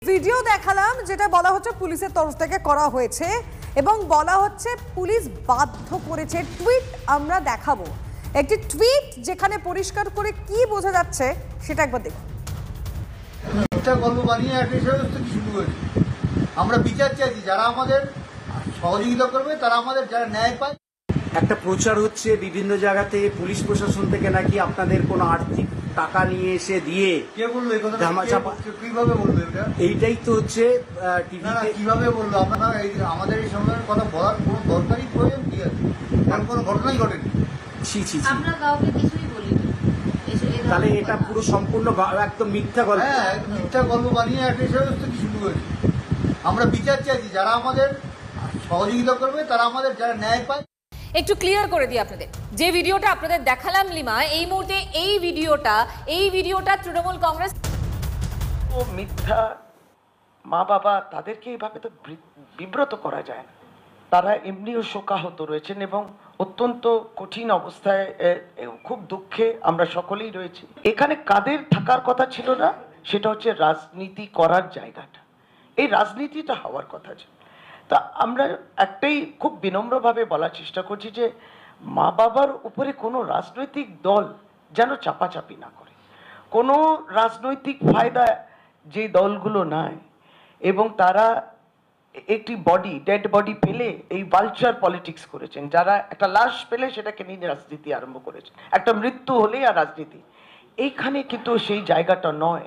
Video দেখালাম যেটা বলা হচ্ছে পুলিশের তরফ থেকে করা হয়েছে এবং বলা হচ্ছে পুলিশ বাধ্য করেছে। টুইট আমরা দেখাবো, একটি টুইট যেখানে পরিষ্কার করে কি বোঝা যাচ্ছে সেটা একবার দেখুন। মিথ্যা গল্প বানিয়ে একটা বিষয়বস্তু শুরু করেছে। আমরা বিচার চাইছি, যারা আমাদের সহযোগিতা করবে তারা আমাদের যারা ন্যায় পায়। একটা প্রচার হচ্ছে বিভিন্ন জায়গা থেকে, পুলিশ প্রশাসন থেকে নাকি আপনাদের কোনো আর্থিক টাকা নিয়ে এসে দিয়ে কে বললো এই কথা? ধামাচাপা কিভাবে বললো এটা? এইটাই তো হচ্ছে না, টিভিতে। কিভাবে বললো? আপনারা আমাদের এই সময়ের কথা বলার কোনো দরকারই প্রয়োজন কি আছে? এমন কোনো ঘটনাই ঘটেনি। ছি ছি ছি। আমরা কাউকে কিছুই বলিনি। তাহলে এটা পুরো সম্পূর্ণ একদম মিথ্যা গল্প। হ্যাঁ, মিথ্যা গল্প বানিয়ে একটা বিষয়বস্তু শুরু করেছে। আমরা বিচার চাইছি, যারা আমাদের সহযোগিতা করবে তারা আমাদের যারা ন্যায় পায়। একটু ক্লিয়ার করে দিই আপনাদের, যে ভিডিওটা আপনাদের দেখালাম লিমা, এই মুহূর্তে এই ভিডিওটা তৃণমূল কংগ্রেস ও মিথ্যা। মা বাবা তাদেরকে এইভাবে তো বিব্রত করা যায় না। তারা এমনিও শোকাহত রয়েছেন এবং অত্যন্ত কঠিন অবস্থায়, খুব দুঃখে আমরা সকলেই রয়েছি। এখানে কাদের থাকার কথা ছিল না, সেটা হচ্ছে রাজনীতি করার জায়গাটা। এই রাজনীতিটা হওয়ার কথা ছিল। তা আমরা একটাই খুব বিনম্রভাবে বলার চেষ্টা করছি যে মা বাবার উপরে কোনো রাজনৈতিক দল যেন চাপাচাপি না করে। কোনো রাজনৈতিক ফায়দা যে দলগুলো নেয় এবং তারা একটি ডেড বডি পেলে এই ভালচার পলিটিক্স করেছেন, যারা একটা লাশ পেলে সেটাকে নিয়ে রাজনীতি আরম্ভ করেছেন, একটা মৃত্যু হলেই আর রাজনীতি। এইখানে কিন্তু সেই জায়গাটা নয়।